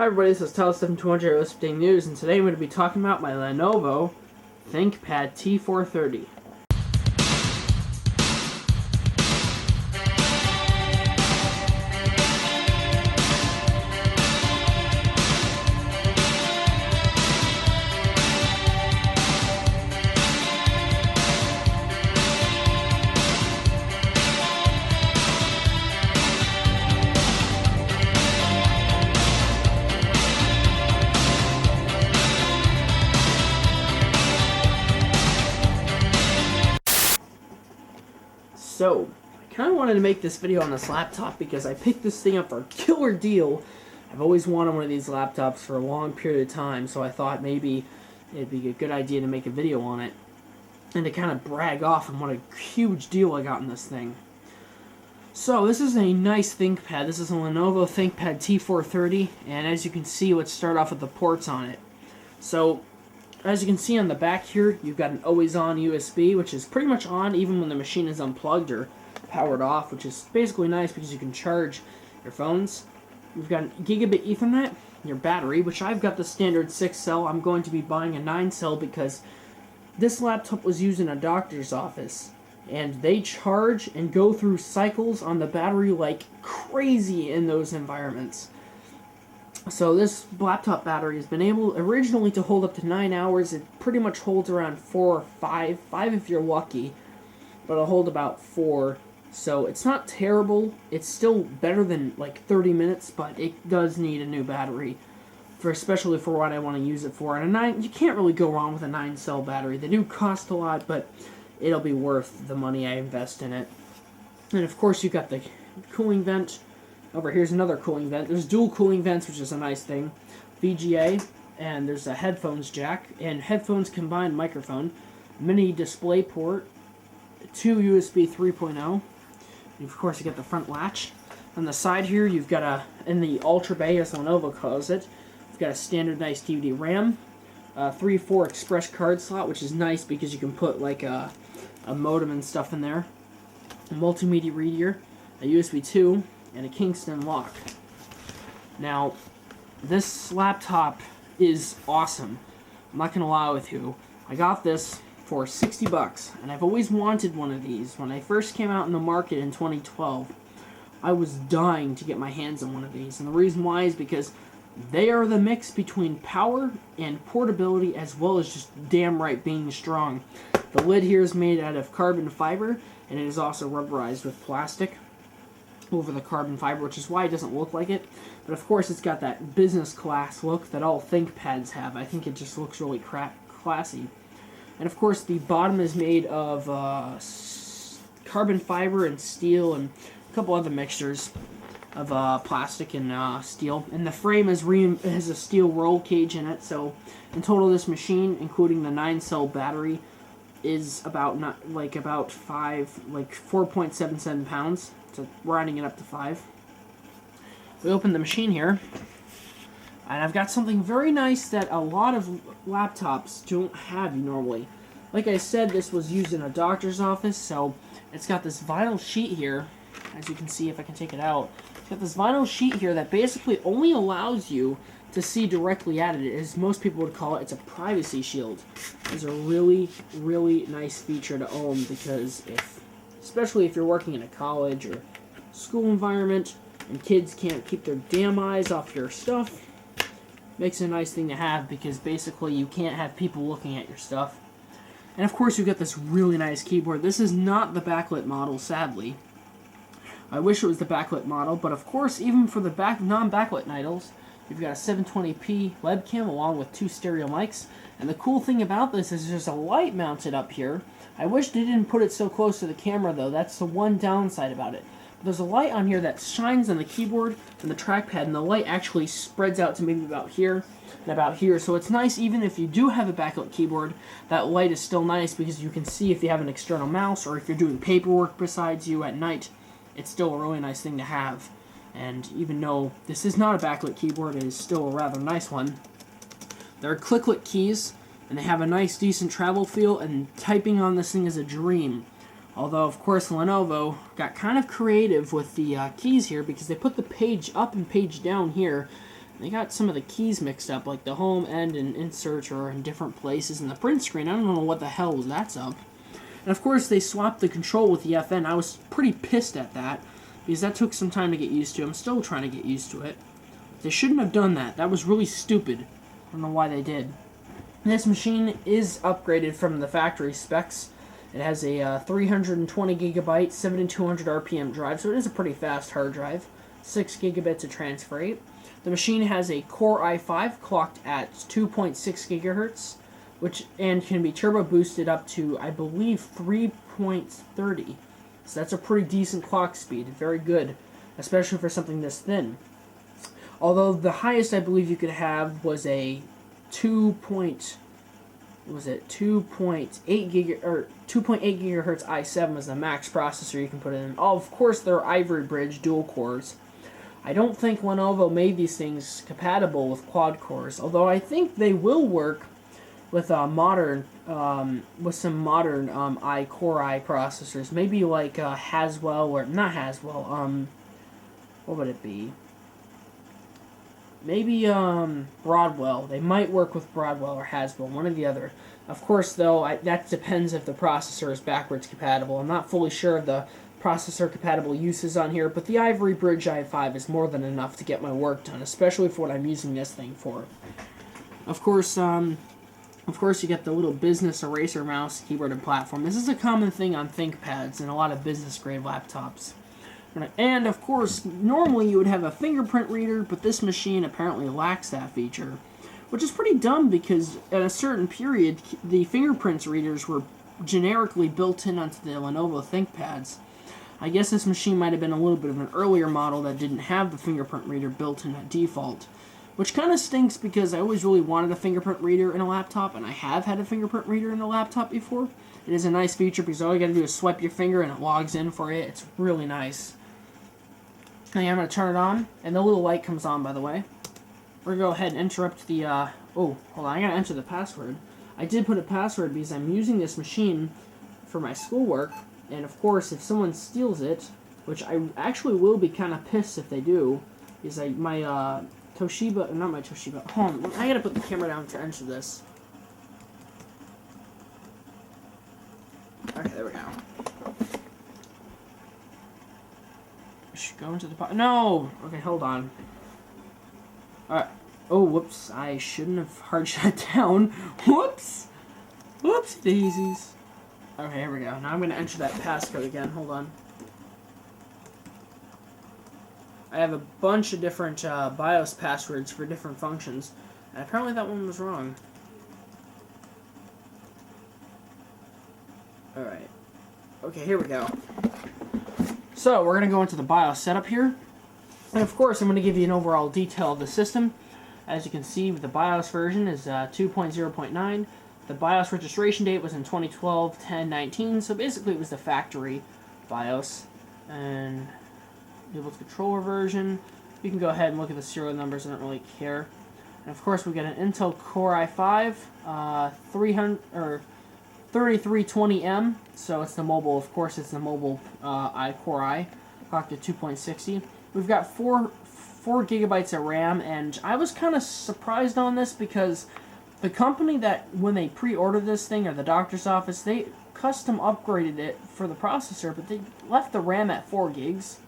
Hi everybody, this is Tele7200 Listing News, and today I'm going to be talking about my Lenovo ThinkPad T430. So, I kind of wanted to make this video on this laptop because I picked this thing up for a killer deal. I've always wanted one of these laptops for a long period of time, so I thought maybe it'd be a good idea to make a video on it and to kind of brag off on what a huge deal I got in this thing. So, this is a nice ThinkPad. This is a Lenovo ThinkPad T430, and as you can see, let's start off with the ports on it. So, as you can see on the back here, you've got an always-on USB, which is pretty much on even when the machine is unplugged or powered off, which is basically nice because you can charge your phones. You've got gigabit Ethernet, your battery, which I've got the standard 6-cell. I'm going to be buying a 9-cell because this laptop was used in a doctor's office, and they charge and go through cycles on the battery like crazy in those environments. So this laptop battery has been able originally to hold up to 9 hours. It pretty much holds around 4 or 5 if you're lucky, but it'll hold about 4. So it's not terrible. It's still better than like 30 minutes, but it does need a new battery, especially for what I want to use it for. And you can't really go wrong with a 9-cell battery. They do cost a lot, but it'll be worth the money I invest in it. And of course you've got the cooling vent. Over here's another cooling vent. There's dual cooling vents, which is a nice thing. VGA, and there's a headphones jack, and headphones combined microphone, mini display port, 2 USB 3.0, and of course you get the front latch. On the side here, you've got in the Ultra Bay, as Lenovo calls it, you've got a standard nice DVD RAM, 3.4 express card slot, which is nice because you can put like a modem and stuff in there, a multimedia reader, a USB 2, and a Kingston lock. Now, this laptop is awesome. I'm not gonna lie with you. I got this for $60, and I've always wanted one of these. When I first came out in the market in 2012, I was dying to get my hands on one of these, and the reason why is because they are the mix between power and portability, as well as just damn right being strong. The lid here is made out of carbon fiber, and it is also rubberized with plastic over the carbon fiber, which is why it doesn't look like it. But of course it's got that business class look that all ThinkPads have. I think it just looks really classy. And of course the bottom is made of carbon fiber and steel and a couple other mixtures of plastic and steel. And the frame has a steel roll cage in it, so in total this machine, including the 9-cell battery, is about 4.77 pounds. So rounding it up to 5. We open the machine here, and I've got something very nice that a lot of laptops don't have normally. Like I said, this was used in a doctor's office, so it's got this vinyl sheet here, as you can see if I can take it out. It's got this vinyl sheet here that basically only allows you to see directly at it, as most people would call it. It's a privacy shield. It's a really, really nice feature to own, because especially if you're working in a college or school environment and kids can't keep their damn eyes off your stuff, makes it a nice thing to have, because basically you can't have people looking at your stuff. And of course you've got this really nice keyboard. This is not the backlit model, sadly. I wish it was the backlit model, but of course even for the non-backlit titles, you've got a 720p webcam along with 2 stereo mics. And the cool thing about this is there's a light mounted up here. I wish they didn't put it so close to the camera, though. That's the one downside about it. But there's a light on here that shines on the keyboard and the trackpad, and the light actually spreads out to maybe about here and about here. So it's nice, even if you do have a backlit keyboard, that light is still nice because you can see if you have an external mouse or if you're doing paperwork besides you at night. It's still a really nice thing to have. And even though this is not a backlit keyboard, it is still a rather nice one. There are clicklet keys, and they have a nice, decent travel feel, and typing on this thing is a dream. Although, of course, Lenovo got kind of creative with the keys here, because they put the page up and page down here they got some of the keys mixed up, like the home end and insert are in different places in the print screen. I don't know what the hell that's up. And of course, they swapped the control with the FN. I was pretty pissed at that, because that took some time to get used to. I'm still trying to get used to it. They shouldn't have done that. That was really stupid. I don't know why they did. This machine is upgraded from the factory specs. It has a 320 gigabyte, 7200 RPM drive, so it is a pretty fast hard drive. 6 gigabits of transfer rate. The machine has a Core i5 clocked at 2.6 gigahertz, which and can be turbo boosted up to, I believe, 3.30. So that's a pretty decent clock speed. Very good, especially for something this thin. Although the highest I believe you could have was a 2.8 gigahertz i7 was the max processor you can put in. Oh, of course, they're Ivory Bridge dual cores. I don't think Lenovo made these things compatible with quad cores, although I think they will work with some modern Core i processors. Maybe like Haswell, or not Haswell. What would it be? Maybe Broadwell. They might work with Broadwell or Haswell, one or the other. Of course, though, that depends if the processor is backwards compatible. I'm not fully sure of the processor compatible uses on here, but the Ivory Bridge i5 is more than enough to get my work done, especially for what I'm using this thing for. Of course, you get the little business eraser mouse, keyboard, and platform. This is a common thing on ThinkPads and a lot of business-grade laptops. And, of course, normally you would have a fingerprint reader, but this machine apparently lacks that feature, which is pretty dumb because at a certain period, the fingerprints readers were generically built in onto the Lenovo ThinkPads. I guess this machine might have been a little bit of an earlier model that didn't have the fingerprint reader built in at default, which kind of stinks because I always really wanted a fingerprint reader in a laptop, and I have had a fingerprint reader in a laptop before. It is a nice feature because all you gotta do is swipe your finger and it logs in for you. It's really nice. Okay, I'm going to turn it on, and the little light comes on, by the way. We're going to go ahead and interrupt the, oh, hold on, I got to enter the password. I did put a password because I'm using this machine for my schoolwork, and of course, if someone steals it, which I actually will be kind of pissed if they do, is my Toshiba, not my Toshiba, hold on, I got to put the camera down to enter this. Okay, there we go. Go into the no! Okay, hold on. Alright. Oh, whoops. I shouldn't have hard shut down. Whoops! Whoops daisies. Okay, here we go. Now I'm going to enter that passcode again. Hold on. I have a bunch of different BIOS passwords for different functions. And apparently that one was wrong. Alright. Okay, here we go. So, we're going to go into the BIOS setup here. And of course, I'm going to give you an overall detail of the system. As you can see, the BIOS version is 2.0.9. The BIOS registration date was in 2012-10-19, so basically it was the factory BIOS. And with controller version, you can go ahead and look at the serial numbers, I don't really care. And of course, we got an Intel Core i5, 3320M, so it's the mobile, of course it's the mobile Core i, clocked at 2.60. We've got 4 gigabytes of RAM, and I was kind of surprised on this because the company that, when they pre-ordered this thing, or the doctor's office, they custom upgraded it for the processor, but they left the RAM at 4 gigs.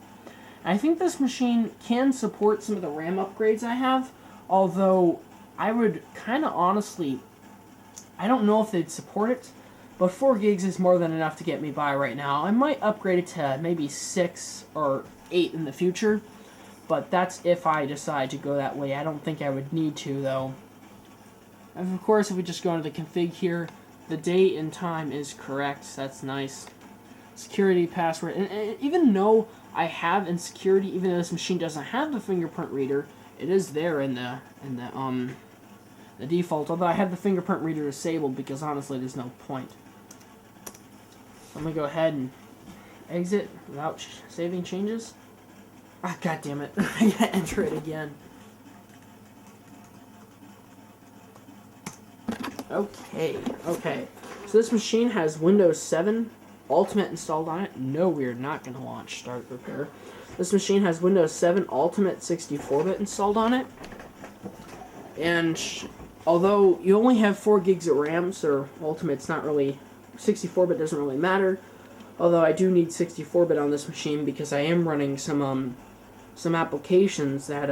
I think this machine can support some of the RAM upgrades I have, although I would kind of honestly, I don't know if they'd support it. But 4 gigs is more than enough to get me by right now. I might upgrade it to maybe 6 or 8 in the future, but that's if I decide to go that way. I don't think I would need to, though. And of course, if we just go into the config here, the date and time is correct. That's nice. Security password, and even though I have in security, even though this machine doesn't have the fingerprint reader, it is there in the default. Although I have the fingerprint reader disabled because honestly, there's no point. So I'm gonna go ahead and exit without saving changes. Ah, god damn it! I gotta enter it again. Okay. So this machine has Windows 7 Ultimate installed on it. No, we're not gonna launch Start Repair. This machine has Windows 7 Ultimate 64-bit installed on it. And although you only have 4 gigs of RAM, so Ultimate's not really 64-bit doesn't really matter. Although I do need 64-bit on this machine because I am running some applications that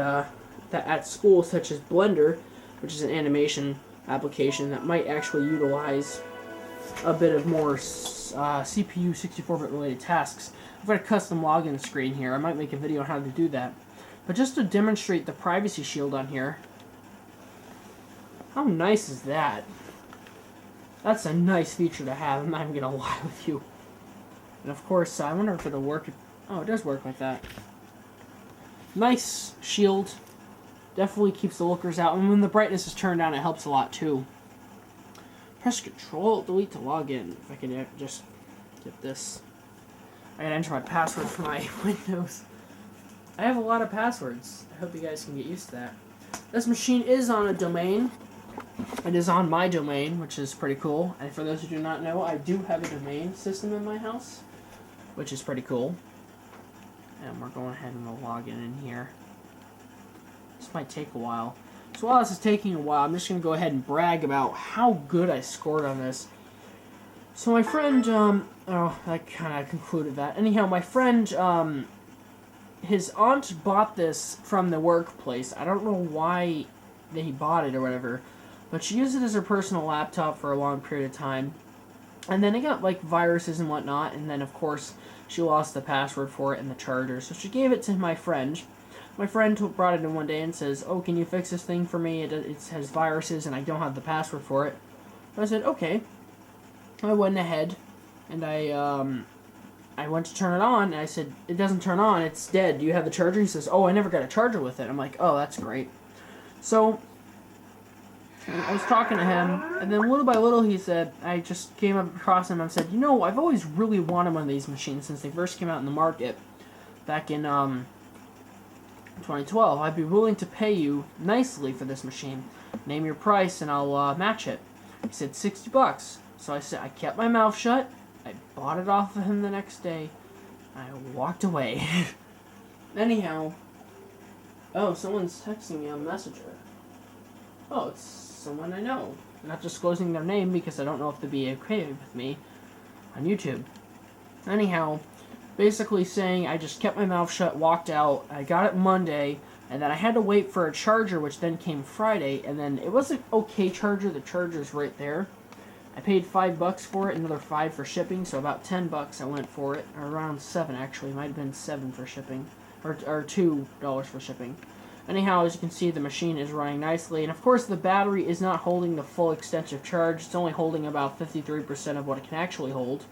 at school, such as Blender, which is an animation application that might actually utilize a bit of more CPU 64-bit related tasks. I've got a custom login screen here. I might make a video on how to do that. But just to demonstrate the privacy shield on here, how nice is that? That's a nice feature to have, I'm not even going to lie with you. And of course, I wonder if it'll work. Oh, it does work like that. Nice shield. Definitely keeps the lookers out. And when the brightness is turned down, it helps a lot too. Press Control-Delete to log in. If I can just get this. I gotta enter my password for my Windows. I have a lot of passwords. I hope you guys can get used to that. This machine is on a domain. It is on my domain, which is pretty cool. And for those who do not know, I do have a domain system in my house, which is pretty cool. And we're going ahead and we'll log in here. This might take a while. So while this is taking a while, I'm just going to go ahead and brag about how good I scored on this. So my friend, oh, I kind of concluded that. Anyhow, my friend, his aunt bought this from the workplace. I don't know why he bought it or whatever, but she used it as her personal laptop for a long period of time. And then it got, like, viruses and whatnot, and then, of course, she lost the password for it and the charger. So she gave it to my friend. My friend brought it in one day and says, "Oh, can you fix this thing for me? It has viruses and I don't have the password for it." I said, "Okay." I went ahead and I went to turn it on, and I said, "It doesn't turn on, it's dead. Do you have the charger?" He says, "Oh, I never got a charger with it." I'm like, "Oh, that's great." So I was talking to him, and then little by little he said, I just came up across him and said, "You know, I've always really wanted one of these machines since they first came out in the market back in 2012. I'd be willing to pay you nicely for this machine. Name your price and I'll match it." He said $60. So I said, I kept my mouth shut. I bought it off of him the next day. I walked away. Anyhow, oh, someone's texting me on Messenger. Oh, it's someone I know. I'm not disclosing their name because I don't know if they'd be okay with me on YouTube. Anyhow, basically saying I just kept my mouth shut, walked out. I got it Monday, and then I had to wait for a charger, which then came Friday, and then it was an okay charger. The charger's right there. I paid $5 for it, another $5 for shipping, so about $10 I went for it, or around $7 actually. It might have been $7 for shipping, or $2 for shipping. Anyhow, as you can see, the machine is running nicely, and of course the battery is not holding the full extent of charge. It's only holding about 53% of what it can actually hold,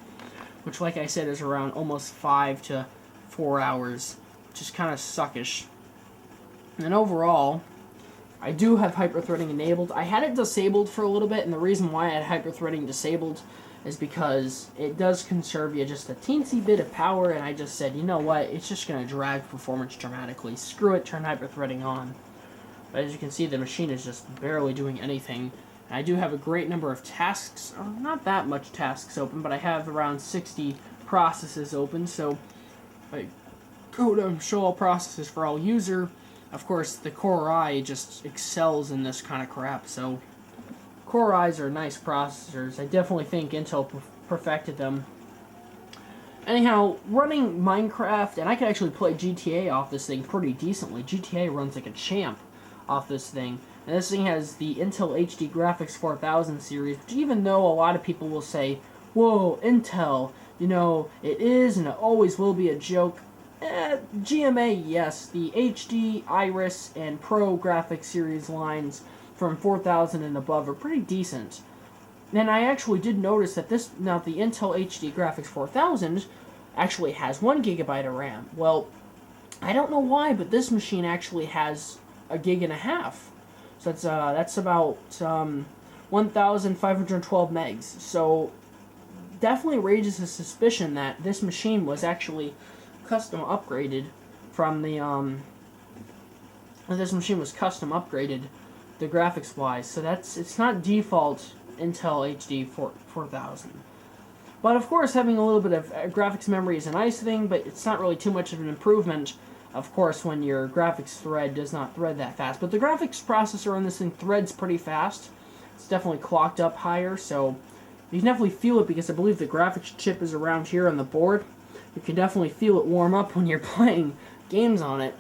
which, like I said, is around almost 5 to 4 hours, which is kind of suckish. And overall, I do have hyperthreading enabled. I had it disabled for a little bit, and the reason why I had hyperthreading disabled is because it does conserve you just a teensy bit of power, and I just said, you know what, it's just going to drag performance dramatically. Screw it, turn hyperthreading on. But as you can see, the machine is just barely doing anything. And I do have a great number of tasks, not that much tasks open, but I have around 60 processes open, so I go to show all processes for all user. Of course, the Core i just excels in this kind of crap, so Core i's are nice processors. I definitely think Intel perfected them. Anyhow, running Minecraft, and I can actually play GTA off this thing pretty decently. GTA runs like a champ off this thing. And this thing has the Intel HD Graphics 4000 series, which even though a lot of people will say, "Whoa, Intel, you know, it is and it always will be a joke." GMA, yes, the HD, Iris, and Pro graphics series lines from 4000 and above are pretty decent. And I actually did notice that the Intel HD Graphics 4000 actually has 1 GB of RAM. Well, I don't know why, but this machine actually has 1.5 GB. So that's about 1,512 megs. So definitely raises a suspicion that this machine was actually custom upgraded from the this machine was custom upgraded the graphics wise. So it's not default Intel HD 4000. But of course, having a little bit of graphics memory is a nice thing, but it's not really too much of an improvement Of course, when your graphics thread does not thread that fast. But the graphics processor on this thing threads pretty fast. It's definitely clocked up higher, so you can definitely feel it because I believe the graphics chip is around here on the board. You can definitely feel it warm up when you're playing games on it.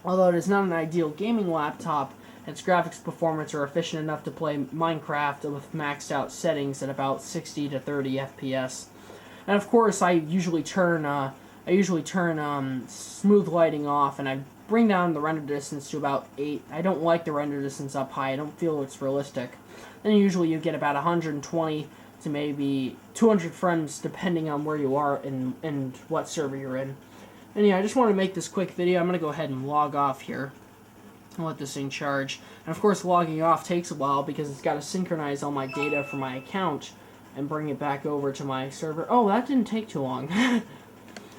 Although it is not an ideal gaming laptop, its graphics performance are efficient enough to play Minecraft with maxed out settings at about 60 to 30 FPS. And of course, I usually turn smooth lighting off, and I bring down the render distance to about 8. I don't like the render distance up high. I don't feel it's realistic. Then usually you get about 120 to maybe 200 frames depending on where you are and what server you're in. And yeah, I just want to make this quick video. I'm going to go ahead and log off here and let this thing charge. And of course, logging off takes a while because it's got to synchronize all my data from my account and bring it back over to my server. Oh, that didn't take too long.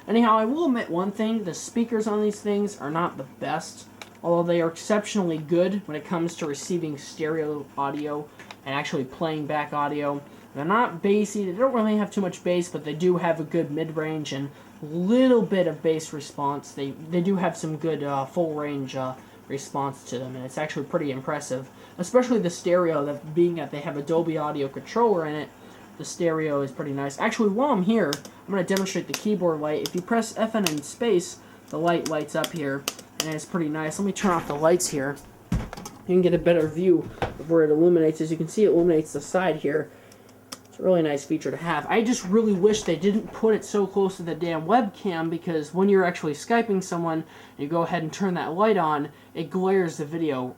Anyhow, I will admit one thing. The speakers on these things are not the best, although they are exceptionally good when it comes to receiving stereo audio and actually playing back audio. They're not bassy. They don't really have too much bass, but they do have a good mid-range and little bit of bass response. They do have some good full-range response to them, and it's actually pretty impressive. Especially the stereo, that being that they have a Dolby Audio controller in it, the stereo is pretty nice. Actually, while I'm here, I'm going to demonstrate the keyboard light. If you press FN and space, the light lights up here, and it's pretty nice. Let me turn off the lights here. You can get a better view of where it illuminates. As you can see, it illuminates the side here. It's a really nice feature to have. I just really wish they didn't put it so close to the damn webcam, because when you're actually Skyping someone and you go ahead and turn that light on, it glares the video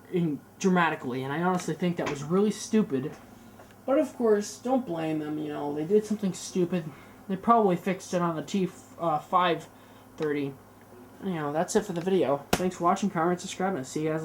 dramatically, and I honestly think that was really stupid. But of course, don't blame them, you know, they did something stupid. They probably fixed it on the t430. You know, that's it for the video. Thanks for watching, comment, subscribe, and see you guys later.